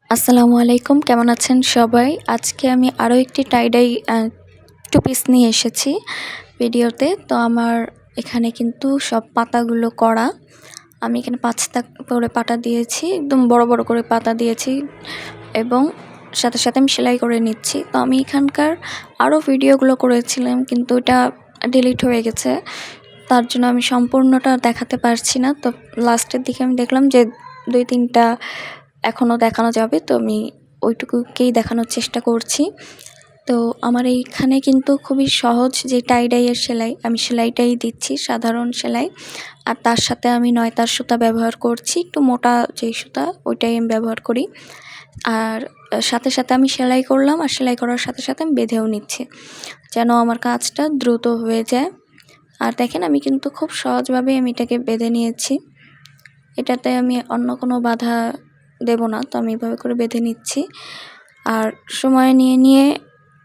আসসালামু আলাইকুম, কেমন আছেন সবাই? আজকে আমি আরও একটি টাই-ডাই টু পিস নিয়ে এসেছি ভিডিওতে। তো আমার এখানে কিন্তু সব পাতাগুলো করা। আমি এখানে ৫টা করে পাতা দিয়েছি, একদম বড় বড় করে পাতা দিয়েছি এবং সাথে সাথে আমি সেলাই করে নিচ্ছি। তো আমি এখানকার আরও ভিডিওগুলো করেছিলাম, কিন্তু এটা ডিলিট হয়ে গেছে। তার জন্য আমি সম্পূর্ণটা দেখাতে পারছি না। তো লাস্টের দিকে আমি দেখলাম যে ২-৩টা এখনও দেখানো যাবে, তো আমি ওইটুকুকেই দেখানোর চেষ্টা করছি। তো আমার এইখানে কিন্তু খুবই সহজ যে টাই-ডাইয়ের সেলাই, আমি সেলাইটাই দিচ্ছি, সাধারণ সেলাই। আর তার সাথে আমি নয়তার সুতা ব্যবহার করছি, একটু মোটা যেই সুতা ওইটাই আমি ব্যবহার করি। আর সাথে সাথে আমি সেলাই করলাম, আর সেলাই করার সাথে সাথে আমি বেঁধেও নিচ্ছি, যেন আমার কাজটা দ্রুত হয়ে যায়। আর দেখেন আমি কিন্তু খুব সহজভাবে আমি এটাকে বেঁধে নিয়েছি। এটাতে আমি অন্য কোনো বাধা দেব না, তো আমি এভাবে করে বেঁধে নিচ্ছি। আর সময় নিয়ে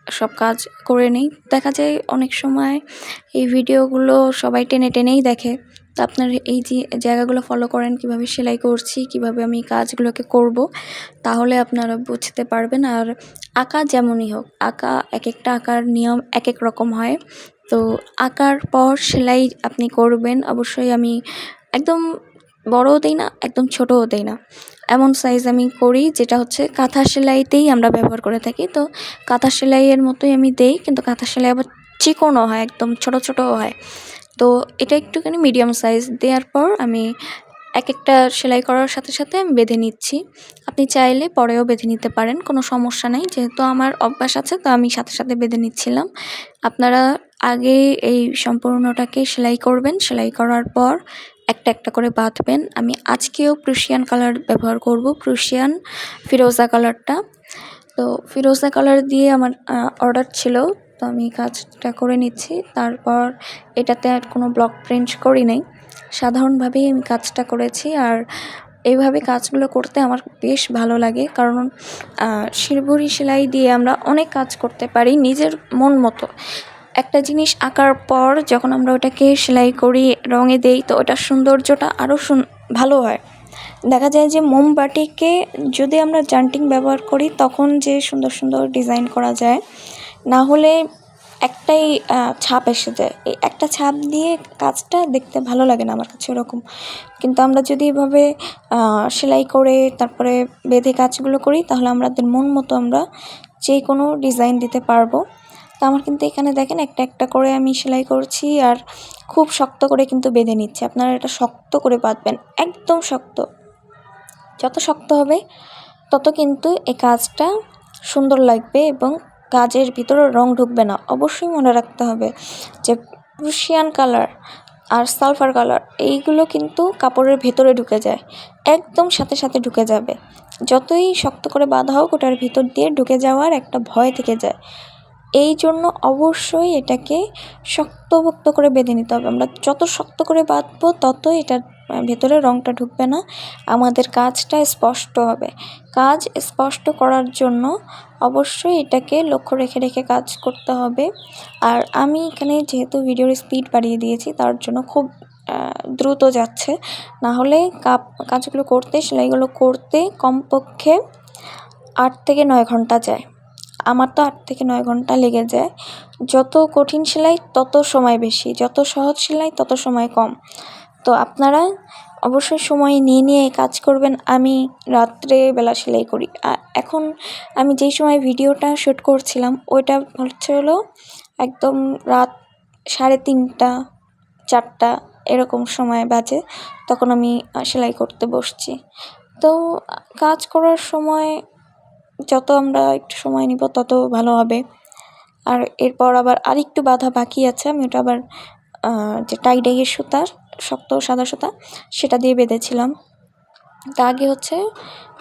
সব কাজ করে নিই। দেখা যায় অনেক সময় এই ভিডিওগুলো সবাই টেনেই দেখে। তো আপনার এই যে জায়গাগুলো ফলো করেন, কিভাবে সেলাই করছি, কিভাবে আমি কাজগুলোকে করব, তাহলে আপনারা বুঝতে পারবেন। আর আঁকা যেমনই হোক, একটা আঁকার নিয়ম এক রকম হয়। তো আঁকার পর সেলাই আপনি করবেন অবশ্যই। আমি একদম বড়ও দেই না, একদম ছোটও দেই না, এমন সাইজ আমি করি, যেটা হচ্ছে কাঁথা সেলাইতেই আমরা ব্যবহার করে থাকি। তো কাঁথা সেলাইয়ের মতোই আমি দেই, কিন্তু কাঁথা সেলাই আবার চিকনও হয়, একদম ছোটও হয়। তো এটা একটুখানি মিডিয়াম সাইজ দেওয়ার পর আমি একটা সেলাই করার সাথে সাথে আমি বেঁধে নিচ্ছি। আপনি চাইলে পরেও বেঁধে নিতে পারেন, কোনো সমস্যা নাই। যেহেতু আমার অভ্যাস আছে, তো আমি সাথে সাথে বেঁধে নিচ্ছিলাম। আপনারা আগে এই সম্পূর্ণটাকে সেলাই করবেন, সেলাই করার পর একটা করে বাঁধবেন। আমি আজকেও প্রুশিয়ান কালার ব্যবহার করব, প্রুশিয়ান ফিরোজা কালারটা। তো ফিরোজা কালার দিয়ে আমার অর্ডার ছিল, তো আমি কাজটা করে নিচ্ছি। তারপর এটাতে আর কোনো ব্লক প্রিন্ট করি নাই, সাধারণভাবেই আমি কাজটা করেছি। আর এইভাবে কাজগুলো করতে আমার বেশ ভালো লাগে, কারণ শিরবুরি সেলাই দিয়ে আমরা অনেক কাজ করতে পারি নিজের মন মতো। একটা জিনিস আঁকার পর যখন আমরা ওটাকে সেলাই করি, রঙে দেই, তো ওটার সৌন্দর্যটা আরও ভালো হয়। দেখা যায় যে মোমবাতিকে যদি আমরা জান্টিং ব্যবহার করি, তখন যে সুন্দর সুন্দর ডিজাইন করা যায়, না হলে একটাই ছাপ এসে যায়। এই একটা ছাপ দিয়ে কাজটা দেখতে ভালো লাগে না আমার কাছে ওরকম। কিন্তু আমরা যদি এভাবে সেলাই করে তারপরে বেঁধে কাজগুলো করি, তাহলে আমাদের মন মতো আমরা যে কোনো ডিজাইন দিতে পারবো। তো আমার কিন্তু এখানে দেখেন একটা করে আমি সেলাই করছি, আর খুব শক্ত করে কিন্তু বেঁধে নিচ্ছি। আপনারা এটা শক্ত করে বাঁধবেন, একদম শক্ত। যত শক্ত হবে তত কিন্তু এই কাজটা সুন্দর লাগবে এবং কাজের ভিতরে রং ঢুকবে না। অবশ্যই মনে রাখতে হবে যে প্রুশিয়ান কালার আর সালফার কালার এইগুলো কিন্তু কাপড়ের ভেতরে ঢুকে যায়, একদম সাথে সাথে ঢুকে যাবে। যতই শক্ত করে বাঁধা হোক, ওটার ভিতর দিয়ে ঢুকে যাওয়ার একটা ভয় থেকে যায়। এই জন্য অবশ্যই এটাকে শক্তপোক্ত করে বেঁধে নিতে হবে। আমরা যত শক্ত করে বাঁধবো, ততই এটার ভেতরে রঙটা ঢুকবে না, আমাদের কাজটা স্পষ্ট হবে। কাজ স্পষ্ট করার জন্য অবশ্যই এটাকে লক্ষ্য রেখে কাজ করতে হবে। আর আমি এখানে যেহেতু ভিডিওর স্পিড বাড়িয়ে দিয়েছি, তার জন্য খুব দ্রুত যাচ্ছে। না হলে কাজগুলো করতে, সেলাইগুলো করতে কমপক্ষে 8 থেকে 9 ঘন্টা যায়। আমার তো 8 থেকে 9 ঘন্টা লেগে যায়। যত কঠিন সেলাই তত সময় বেশি, যত সহজ সেলাই তত সময় কম। তো আপনারা অবশ্যই সময় নিয়ে কাজ করবেন। আমি রাত্রে বেলা সেলাই করি। এখন আমি যেই সময় ভিডিওটা শ্যুট করছিলাম, ওইটা হলো একদম রাত 3:30, 4টা এরকম সময় বাজে, তখন আমি সেলাই করতে বসছি। তো কাজ করার সময় যত আমরা একটু সময় নিব, তত ভালো হবে। আর এরপর আবার আরেকটু বাঁধা বাকি আছে, আমি ওটা আবার যে টাই-ডাইয়ের সুতা, শক্ত সাদা সুতা, সেটা দিয়ে বেঁধেছিলাম। তা আগে হচ্ছে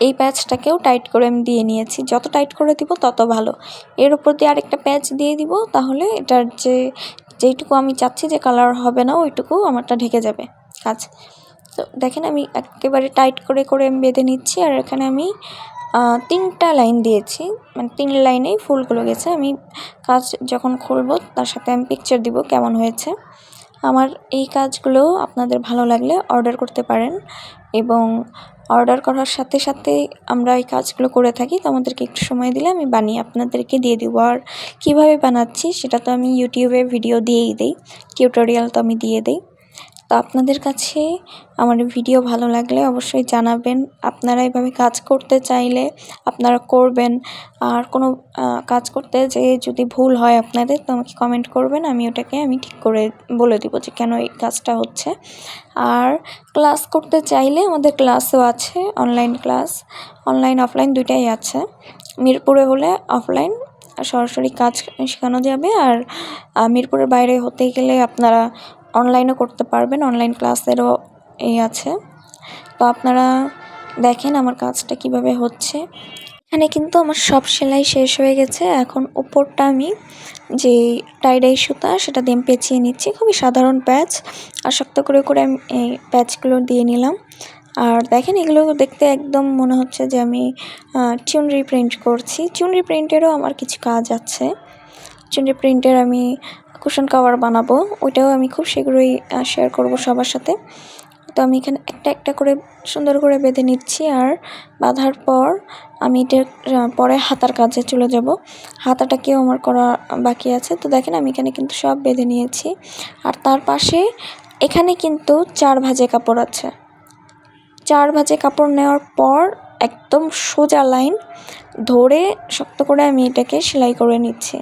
এই প্যাচটাকেও টাইট করে আমি দিয়ে নিয়েছি। যত টাইট করে দিব তত ভালো। এর উপর দিয়ে আরেকটা প্যাচ দিয়ে দিব, তাহলে এটার যেইটুকু আমি চাচ্ছি যে কালার হবে না, ওইটুকু আমারটা ঢেকে যাবে কাজ। তো দেখেন আমি একেবারে টাইট করে আমি বেঁধে নিচ্ছি। আর এখানে আমি 3টা লাইন দিয়েছি, মানে 3 লাইনেই ফুলগুলো গেছে। আমি কাজ যখন খুলবো, তার সাথে আমি পিকচার দিব কেমন হয়েছে। আমার এই কাজগুলো আপনাদের ভালো লাগলে অর্ডার করতে পারেন। এবং অর্ডার করার সাথে সাথে আমরা এই কাজগুলো করে থাকি। তো আমাদেরকে একটু সময় দিলে আমি বানিয়ে আপনাদেরকে দিয়ে দিব। আর কীভাবে বানাচ্ছি সেটা তো আমি ইউটিউবে ভিডিও দিয়েই দিই, টিউটোরিয়াল তো আমি দিয়ে দিই। তো আপনাদের কাছে আমার ভিডিও ভালো লাগলে অবশ্যই জানাবেন। আপনারা এভাবে কাজ করতে চাইলে আপনারা করবেন। আর কোনো কাজ করতে যেয়ে যদি ভুল হয় আপনাদের, তো আমাকে কমেন্ট করবেন, আমি ঠিক করে বলে দিব যে কেন এই কাজটা হচ্ছে। আর ক্লাস করতে চাইলে আমাদের ক্লাসও আছে, অনলাইন ক্লাস, অনলাইন অফলাইন দুইটাই আছে। মিরপুরে হলে অফলাইন সরাসরি কাজ শেখানো যাবে, আর মিরপুরের বাইরে হতে গেলে আপনারা অনলাইনও করতে পারবেন, অনলাইন ক্লাসেরও আছে। তো আপনারা দেখেন আমার কাজটা কিভাবে হচ্ছে। এখানে কিন্তু আমার সব সেলাই শেষ হয়ে গেছে। এখন উপরটা আমি যে টাইডাই সুতা সেটা দিয়ে পেঁচিয়ে নিচ্ছি, খুবই সাধারণ প্যাচ, আর শক্ত করে আমি এই প্যাচগুলো দিয়ে নিলাম। আর দেখেন এগুলো দেখতে একদম মনে হচ্ছে যে আমি চুনরি প্রিন্ট করছি। চুনরি প্রিন্টেরও আমার কিছু কাজ আছে। চুনরি প্রিন্টের আমি কুশন কভার বানাবো, ওইটাও আমি খুব শীঘ্রই শেয়ার করব সবার সাথে। তো আমি এখানে একটা একটা করে সুন্দর করে বেঁধে নিচ্ছি। আর বাঁধার পর আমি এটা পরে হাতার কাজে চলে যাব। হাতাটাকেও আমার করা বাকি আছে। তো দেখেন আমি এখানে কিন্তু সব বেঁধে নিয়েছি। আর তার পাশে এখানে কিন্তু 4 ভাঁজে কাপড় আছে। 4 ভাঁজে কাপড় নেওয়ার পর একদম সোজা লাইন ধরে শক্ত করে আমি এটাকে সেলাই করে নিচ্ছি।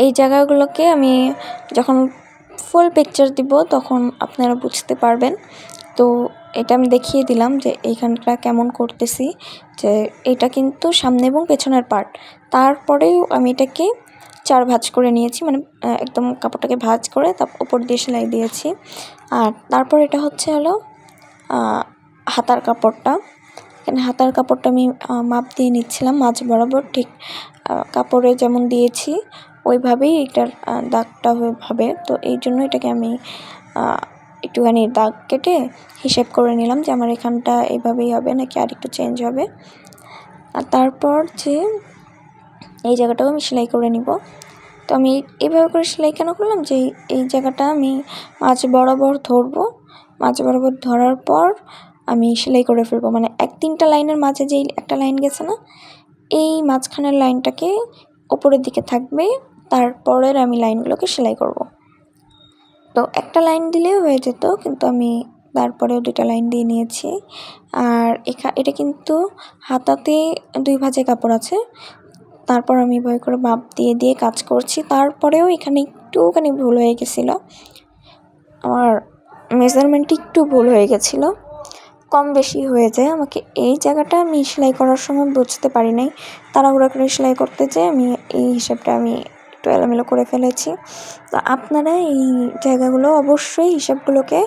এই জায়গাগুলোকে আমি যখন ফুল পিকচার দিব তখন আপনারা বুঝতে পারবেন। তো এটা আমি দেখিয়ে দিলাম যে এইখানটা কেমন করতেছি, যে এটা কিন্তু সামনে এবং পেছনের পার্ট। তারপরেও আমি এটাকে 4 ভাঁজ করে নিয়েছি, মানে একদম কাপড়টাকে ভাঁজ করে তার উপর দিয়ে সেলাই দিয়েছি। আর তারপর এটা হচ্ছে হলো হাতার কাপড়টা। এখানে হাতার কাপড়টা আমি মাপ দিয়ে নিচ্ছিলাম মাঝ বরাবর, ঠিক কাপড়ে যেমন দিয়েছি ওইভাবেই এটার দাগটা হবে। তো এই জন্য এটাকে আমি একটুখানি দাগ কেটে হিসেব করে নিলাম যে আমার এখানটা এইভাবেই হবে নাকি আর একটু চেঞ্জ হবে। আর তারপর যে এই জায়গাটাও আমি সেলাই করে নিব। তো আমি এইভাবে করে সেলাই কেন করলাম, যে এই জায়গাটা আমি মাঝ বরাবর ধরবো, মাঝ বরাবর ধরার পর আমি সেলাই করে ফেলবো। মানে 3টা লাইনের মাঝে যেই একটা লাইন গেছে না, এই মাঝখানের লাইনটাকে উপরের দিকে থাকবে, তারপরের আমি লাইনগুলোকে সেলাই করব। তো একটা লাইন দিলেও হয়ে যেত, কিন্তু আমি তারপরেও 2টা লাইন দিয়ে নিয়েছি। আর এটা কিন্তু হাতাতে 2 ভাঁজে কাপড় আছে। তারপর আমি এভাবে করে মাপ দিয়ে কাজ করছি। তারপরেও এখানে একটুখানি ভুল হয়ে গেছিলো, আমার মেজারমেন্টে একটু ভুল হয়ে গেছিলো, কম বেশি হয়ে যায়। আমাকে এই জায়গাটা আমি সেলাই করার সময় বুঝতে পারি নাই, তাড়াহুড়া করে সেলাই করতে যেয়ে আমি এই হিসাবটা আমি একটু এলোমেলো করে ফেলেছি। তো আপনারা এই জায়গাগুলো অবশ্যই হিসাবগুলোকে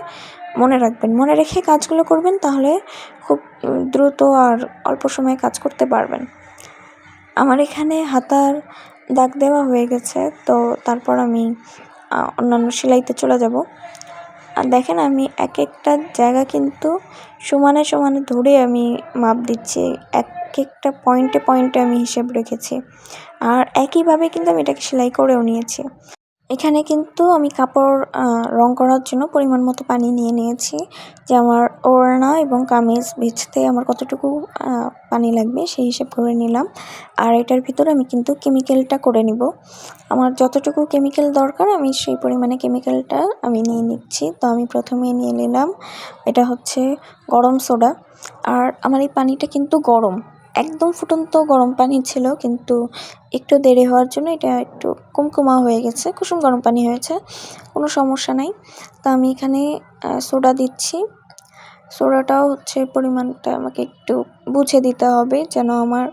মনে রাখবেন, মনে রেখে কাজগুলো করবেন, তাহলে খুব দ্রুত আর অল্প সময়ে কাজ করতে পারবেন। আমার এখানে হাতার দাগ দেওয়া হয়ে গেছে। তো তারপর আমি অন্যান্য সেলাইতে চলে যাব। আর দেখেন আমি এক একটা জায়গা কিন্তু সমানে সমানে ধরে আমি মাপ দিচ্ছি, এক একটা পয়েন্টে আমি হিসেব রেখেছি। আর একইভাবে কিন্তু আমি এটাকে সেলাই করেও নিয়েছি। এখানে কিন্তু আমি কাপড় রং করার জন্য পরিমাণ মতো পানি নিয়ে নিয়েছি, যে আমার ওড়না এবং কামিজ ভিজতে আমার কতটুকু পানি লাগবে সেই হিসেব করে নিলাম। আর এটার ভিতরে আমি কিন্তু কেমিক্যালটা করে নিব। আমার যতটুকু কেমিক্যাল দরকার আমি সেই পরিমাণে কেমিক্যালটা আমি নিয়ে নিচ্ছি। তো আমি প্রথমে নিয়ে নিলাম, এটা হচ্ছে গরম সোডা। আর আমার এই পানিটা কিন্তু গরম, একদম ফুটন্ত গরম পানি ছিল, কিন্তু একটু দেরি হওয়ার জন্য এটা একটু কুমকুমা হয়ে গেছে, কুসুম গরম পানি হয়েছে, কোনো সমস্যা নাই। তো আমি এখানে সোডা দিচ্ছি। সোডাটাও হচ্ছে পরিমাণটা আমাকে একটু বুঝে দিতে হবে যেন আমার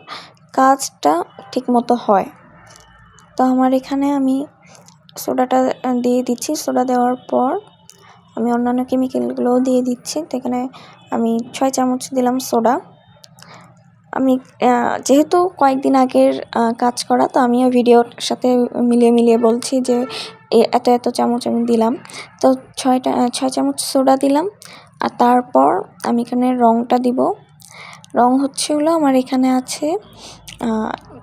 কাজটা ঠিক মতো হয়। তো আমার এখানে আমি সোডাটা দিয়ে দিচ্ছি। সোডা দেওয়ার পর আমি অন্যান্য কেমিক্যালগুলোও দিয়ে দিচ্ছি। তো এখানে আমি 6 চামচ দিলাম সোডা। আমি যেহেতু কয়েকদিন আগের কাজ করা, তো আমিও ভিডিওর সাথে মিলিয়ে বলছি যে এত চামচ আমি দিলাম। তো 6 চামচ সোডা দিলাম। আর তারপর আমি এখানে রঙটা দিব। রং হচ্ছে হলো আমার এখানে আছে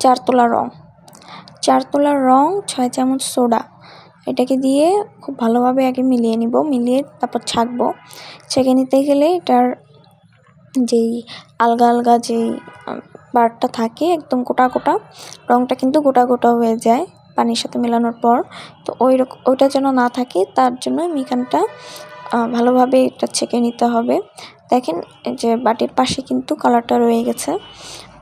4 তোলা রং, 4 তোলা রং, 6 চামচ সোডা এটাকে দিয়ে খুব ভালোভাবে আগে মিলিয়ে নিব, মিলিয়ে তারপর ছাঁকবো। ছেঁকে নিতে গেলে এটার যেই আলগা আলগা যেই পার্টটা থাকে একদম গোটা গোটা, রঙটা কিন্তু গোটা গোটা হয়ে যায় পানির সাথে মেলানোর পর। তো ওইটা যেন না থাকে তার জন্য মিকানটা ভালোভাবে এটা ছেঁকে নিতে হবে। দেখেন যে বাটির পাশে কিন্তু কালারটা রয়ে গেছে।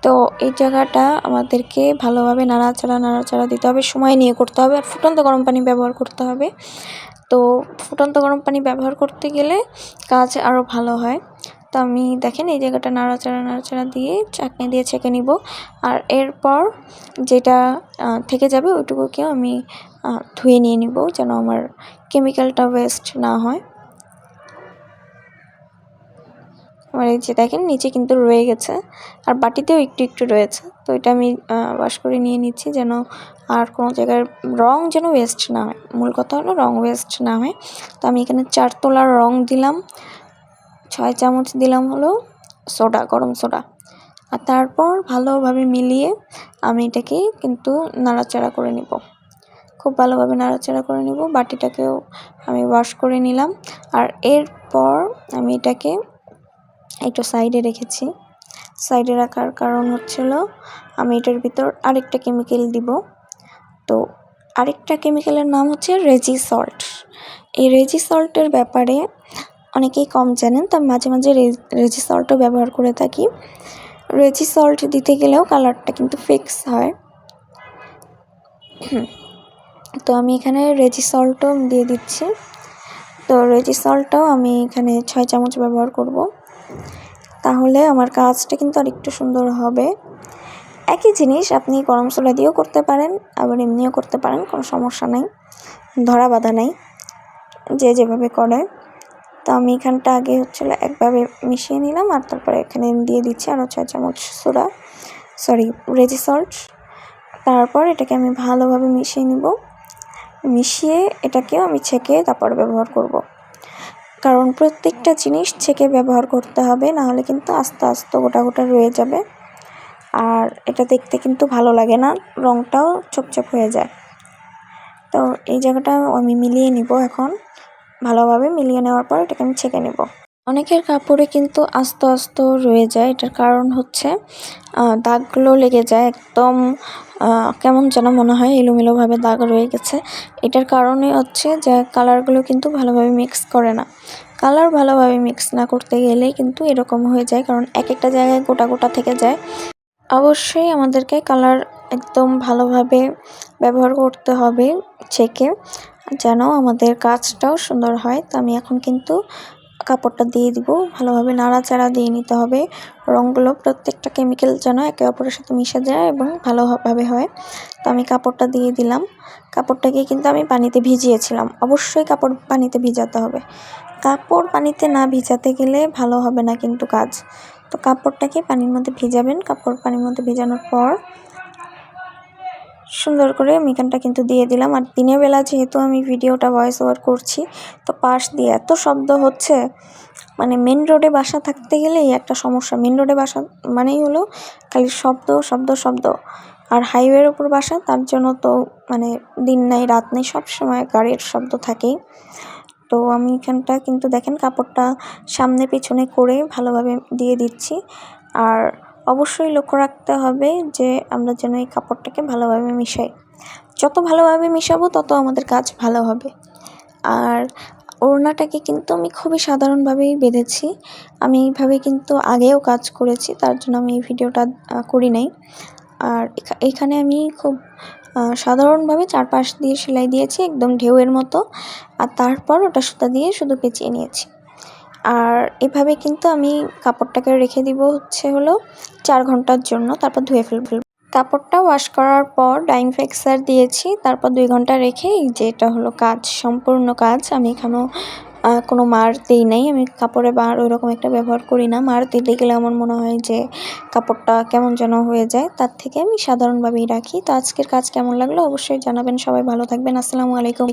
তো এই জায়গাটা আমাদেরকে ভালোভাবে নাড়াচাড়া দিতে হবে, সময় নিয়ে করতে হবে, আর ফুটন্ত গরম পানি ব্যবহার করতে হবে। তো ফুটন্ত গরম পানি ব্যবহার করতে গেলে কাজ আরও ভালো হয়। তো আমি দেখেন এই জায়গাটা নাড়াচাড়া দিয়ে চাটনি দিয়ে ছেঁকে নিব। আর এরপর যেটা থেকে যাবে ওইটুকুকেও আমি ধুয়ে নিয়ে নিব, যেন আমার কেমিক্যালটা ওয়েস্ট না হয়। আমার এই যে দেখেন নিচে কিন্তু রয়ে গেছে, আর বাটিতেও একটু একটু রয়েছে। তো এটা আমি ওয়াশ করে নিয়ে নিচ্ছি, যেন আর কোনো জায়গার রং যেন ওয়েস্ট না হয়। মূল কথা হলো রং ওয়েস্ট না হয়। তো আমি এখানে 4 তোলার রং দিলাম, 6 চামচ দিলাম হলো সোডা, গরম সোডা। আর তারপর ভালোভাবে মিলিয়ে আমি এটাকে কিন্তু নাড়াচাড়া করে নিব, খুব ভালোভাবে নাড়াচাড়া করে নিব। বাটিটাকেও আমি ওয়াশ করে নিলাম। আর এরপর আমি এটাকে একটু সাইডে রেখেছি। সাইডে রাখার কারণ হচ্ছিল আমি এটার ভিতর আরেকটা কেমিক্যাল দিব। তো আরেকটা কেমিক্যালের নাম হচ্ছে রেজি সল্ট। এই রেজি সল্টের ব্যাপারে অনেকেই কম জানেন, তো আমি মাঝে মাঝে রেজি সল্টও ব্যবহার করে থাকি। রেজি সল্ট দিতে গেলেও কালারটা কিন্তু ফিক্স হয়। তো আমি এখানে রেজি সল্টও দিয়ে দিচ্ছি। তো রেজি সল্টটাও আমি এখানে 6 চামচ ব্যবহার করব, তাহলে আমার কাজটা কিন্তু আর একটু সুন্দর হবে। একই জিনিস আপনি গরম মশলা দিয়েও করতে পারেন, আবার এমনিও করতে পারেন, কোনো সমস্যা নাই, ধরা বাঁধা নাই, যে যেভাবে করে। তো আমি এখানটা আগে একভাবে মিশিয়ে নিলাম, আর তারপরে এখানে দিয়ে দিচ্ছি আরও 6 চামচ রেজি সল্ট। তারপর এটাকে আমি ভালোভাবে মিশিয়ে নিব। মিশিয়ে এটাকেও আমি ছেঁকে তারপর ব্যবহার করব, কারণ প্রত্যেকটা জিনিস ছেঁকে ব্যবহার করতে হবে, নাহলে কিন্তু আস্তে আস্তে গোটা গোটা রয়ে যাবে, আর এটা দেখতে কিন্তু ভালো লাগে না, রঙটাও চপচপ হয়ে যায়। তো এই জায়গাটা আমি মিলিয়ে নিব। এখন ভালোভাবে মিলিয়ে নেওয়ার পর এটাকে আমি ছেঁকে নেব। অনেকের কাপড়ে কিন্তু আস্তে আস্তে রয়ে যায়, এটার কারণ হচ্ছে দাগগুলো লেগে যায়, একদম কেমন যেন মনে হয় এলোমেলোভাবে দাগ রয়ে গেছে। এটার কারণে হচ্ছে যে কালারগুলো কিন্তু ভালোভাবে মিক্স করে না। কালার ভালোভাবে মিক্স না করতে গেলেই কিন্তু এরকম হয়ে যায়, কারণ এক একটা জায়গায় গোটা গোটা থেকে যায়। অবশ্যই আমাদেরকে কালার একদম ভালোভাবে ব্যবহার করতে হবে ছেঁকে, যেন আমাদের কাজটাও সুন্দর হয়। তো আমি এখন কিন্তু কাপড়টা দিয়ে দিব, ভালোভাবে নাড়াচাড়া দিয়ে নিতে হবে। রঙগুলো প্রত্যেকটা কেমিক্যাল যেন একে অপরের সাথে মিশে যায় এবং ভালোভাবে হয়। তো আমি কাপড়টা দিয়ে দিলাম। কাপড়টাকে কিন্তু আমি পানিতে ভিজিয়েছিলাম, অবশ্যই কাপড় পানিতে ভিজাতে হবে। কাপড় পানিতে না ভিজাতে গেলে ভালো হবে না কিন্তু কাজ। তো কাপড়টাকে পানির মধ্যে ভিজাবেন। কাপড় পানির মধ্যে ভিজানোর পর সুন্দর করে মিকানটা কিন্তু দিয়ে দিলাম। আর দিনের বেলা যেহেতু আমি ভিডিওটা ভয়েস ওভার করছি, তো পাশ দিয়ে এত শব্দ হচ্ছে, মানে মেন রোডে বাসা থাকতে গেলেই একটা সমস্যা। মেন রোডে বাসা মানেই হলো খালি শব্দ শব্দ শব্দ, আর হাইওয়ের ওপর বাসা, তার জন্য তো মানে দিন নাই রাত নেই, সবসময় গাড়ির শব্দ থাকেই। তো আমি এখানটা কিন্তু দেখেন কাপড়টা সামনে পিছনে করে ভালোভাবে দিয়ে দিচ্ছি। আর অবশ্যই লক্ষ্য রাখতে হবে যে আমরা যেন এই কাপড়টাকে ভালোভাবে মিশাই। যত ভালোভাবে মিশাবো তত আমাদের কাজ ভালো হবে। আর ওড়নাটাকে কিন্তু আমি খুবই সাধারণভাবেই বেঁধেছি। আমি এইভাবে কিন্তু আগেও কাজ করেছি, তার জন্য আমি এই ভিডিওটা করি নাই। আর এখানে আমি খুব সাধারণভাবে চারপাশ দিয়ে সেলাই দিয়েছি, একদম ঢেউয়ের মতো। আর তারপর ওটা সুতা দিয়ে শুধু পেঁচিয়ে নিয়েছি। আর এভাবে কিন্তু আমি কাপড়টাকে রেখে দিব 4 ঘন্টার জন্য, তারপর ধুয়ে ফেলব। কাপড়টা ওয়াশ করার পর ডাইং ফিক্সার দিয়েছি, তারপর 2 ঘন্টা রেখে এই যে এটা হলো কাজ, সম্পূর্ণ কাজ। আমি এখানেও কোনো মার দিই নাই, আমি কাপড়ে মার ওইরকম একটা ব্যবহার করি না। মার দিতে গেলে আমার মনে হয় যে কাপড়টা কেমন যেন হয়ে যায়, তার থেকে আমি সাধারণভাবেই রাখি। তো আজকের কাজ কেমন লাগলো অবশ্যই জানাবেন। সবাই ভালো থাকবেন। আসসালামু আলাইকুম।